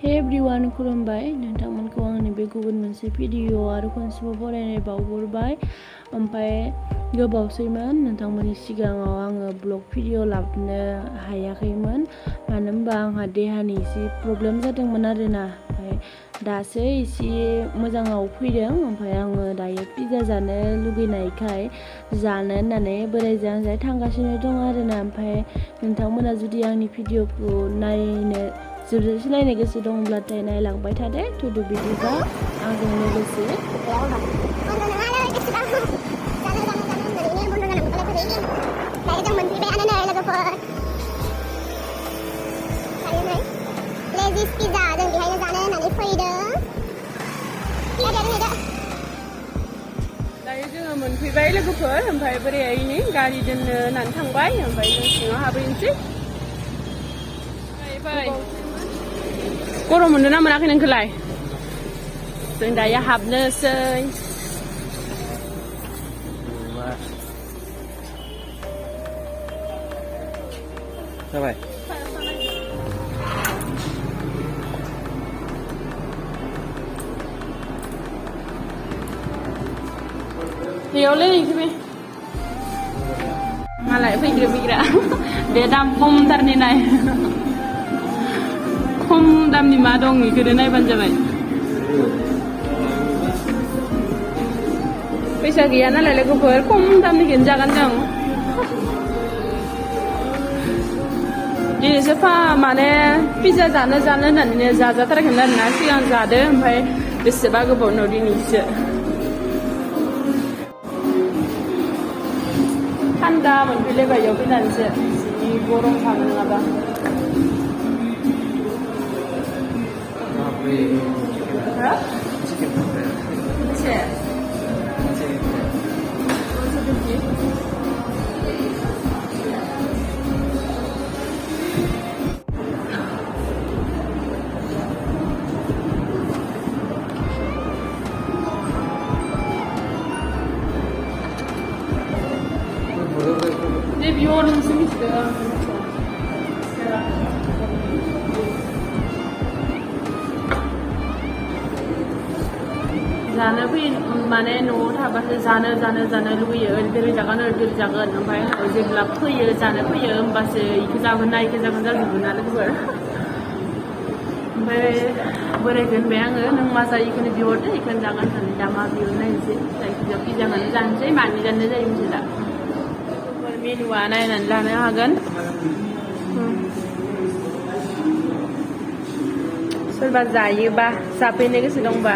Hey everyone, खुलुमबाय नोंथांमोनखौ आंनि बे गुबुन मोनसे भिडिअ आरो खनसेबाव बरायनाय बावहरबाय। ओमफ्राय गोबावसैमोन नोंथांमोननि सिगाङाव आङो ब्लग भिडिअ लाबोनो हायाखैमोन, मानो होनबा आंहा देहानि एसे प्रब्लेम जादोंमोन आरोना। ओमफ्राय दासो एसे मोजाङाव फैदों। ओमफ्राय आङो दायो पिज्जा जानो लुगैनायखाय जानो होननानै बोराइजों आंजों थांगासिनो दं आरोना। ओमफ्राय नोंथांमोना जुदि आंनि भिडिअखौ नायनो जोबजासे नायनो गोसो दंब्लाथाय नायलांबाय थादो। थुदु बिदिबा आंजों लोगोसे दायो जोङो मोनफैबाय लोगोफोर। ओमफ्राय बोरैहायनि गारि दोननो होननानै थांबाय। ओमफ्राय जों सिङाव हाबहैनोसै। गरम मोनदों ना मोनाखै नोंखौलाय? जों दायो हाबनोसै। जाबाय बेयावलै इखोबे मालाय फैग्रा बे दाम खमथारनि नाय। खम दामनि मा दं इखौनो नायबानो जाबाय। फैसा गैया नालाय लोगोफोर, खम दामनिखौनो जागोन जों। दिनैसो माने पिज्जा जानो होननानै जाजाथाराखैमोन आरोना। सिगां जादो, ओमफ्राय बेसेबा गोबाव उनाव दिनैसो। थान्दा मोनफैलायबाय बेयाव फैनानैसो, जि गरम थाङो नङाबा। बेसे? Ne biliyorum işte. जानो फै माने न'आव थाबासो जानो लुगैयो। ओरै जागोन ओमफ्राय जेब्ला फैयो जानो फैयो होमबासो इखो जागोन जाजोबो ना लोगोफोर। ओमफ्राय बोराइखौ होनबाय आङो, नों मा जायो इखौनो बिहरदो, इखौनो जागोन होननानै। दा मा बिहरनो नायनोसै। जायखिजाया पिज्जाखौनो जानोसै, मानि जानो जायो मिथिला। मेनुआ नायनानै लानो हागोन। सोरबा जायोबा, जाफैनो गोसो दंबा।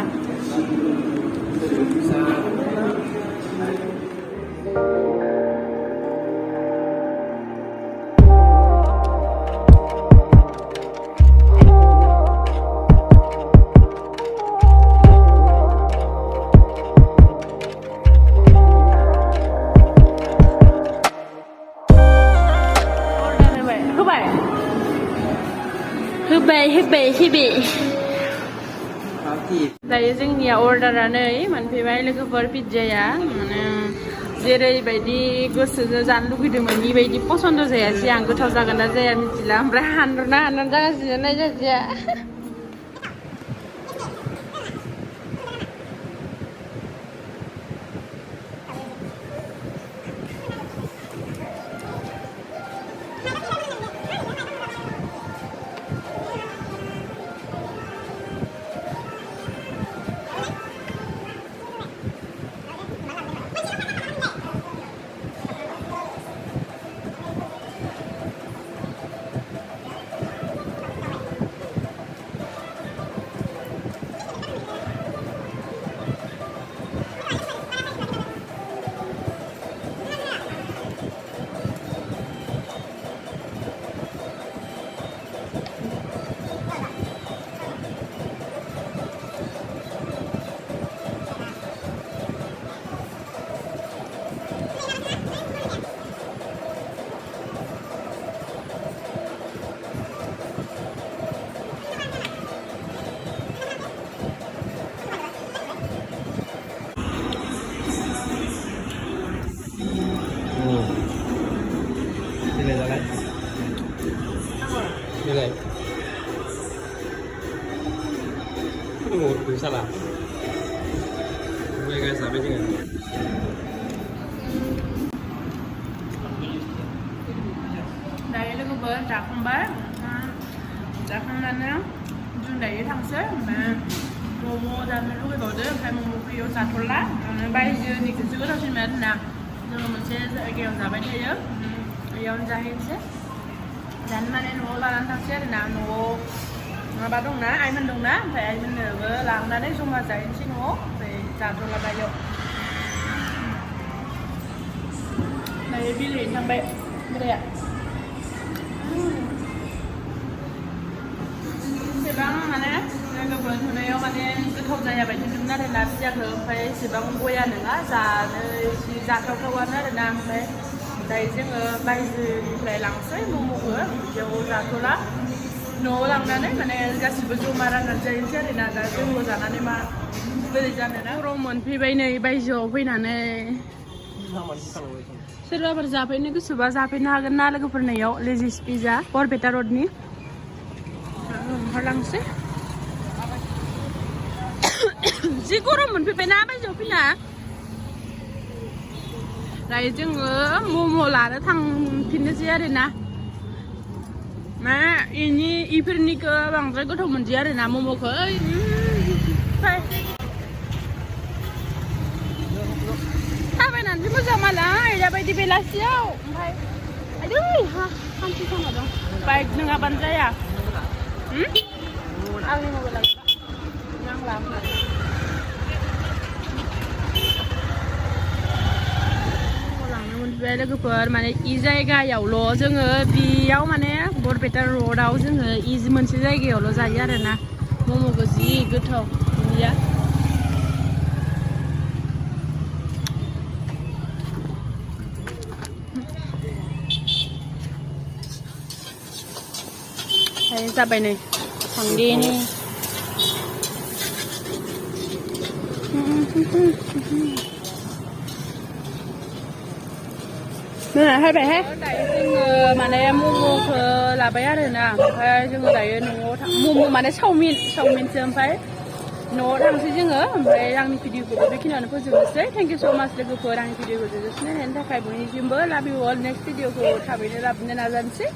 होबाय दायो जोंनिया अर्डारा नै मोनफैबाय लोगोफोर। पिज्जाया माने जेरैबायदि गोसोजों जानो लुगैदोंमोन बेबायदि पसन्द जायासै। आं गोथाव जागोन ना जाया मिथिला। ओमफ्राय हानना जागासिनो नायजाया। 그 사람. 왜 그래서 왜 지금? Đây là cái bữa trà không bát. Trà không nên á. Chúng đẩy thằng sếp mà Momo ra mấy lúc bảo đấy phải Momo kêu trà thô lá. Bây giờ thì cái sữa đâu trên mệt nè. Rồi mình sẽ kêu ra bên đây á. Yêu ra hết sếp. Dán mà nên nó là thằng sếp nào nó bắt đông ná, ai mình đông ná, phải ai mình nữa làm ra đấy xong mà chạy xin hố, phải trả cho là bao nhiêu. Đây bi lì thằng bé, đây ạ. Thì băng mà nè, cái bữa hôm nay mà nè, cái thâu ra nhà bệnh chúng ta thì làm ra được phải chỉ băng quay ăn nữa, già chỉ già trong cơ quan đó là làm phải. Đây chứ bây giờ phải làm sấy một bữa, chiều già thôi lắm. No lang na mà này ra chỉ bây giờ mà ra chơi chơi thì là cái mua ra này mà bây giờ này nó Roman phi bây này bây giờ phi này sẽ ra bây giờ phi này cứ suba ra phi na gần na là cái phần này yếu Lazy's Pizza और बेटा road ní họ lăng xí chỉ có Roman phi bây na bây giờ phi na đây chứ mua là thằng phi nó gì đấy nè mà ini iperni ke bangsa ko thong menjia de na momo ko phải ta phải nanti mo sama lah ya bai di belasiau phải aduh ha kanti sama dong baik dengan ban saya ang ni mo lang nang lam na về là cái phần mà này ý dây ga dầu lúa chứ người biếu mà nè bột beta rô đâu chứ người ý mình sẽ dây kiểu nó dài ra rồi nè mua một cái gì cứ thôi nhá thấy ra bài này thằng đi nè nên là hai bài hết mà này em mua là bé rồi nè hay chứ người đấy nó mua mà này sau min xem phải nó đang xây dựng ở về đang video của tôi khi nào nó có dừng sẽ thank you so much để cô đang video của tôi nên là phải buồn như bữa là bị next video của thằng bên là bên là dân sẽ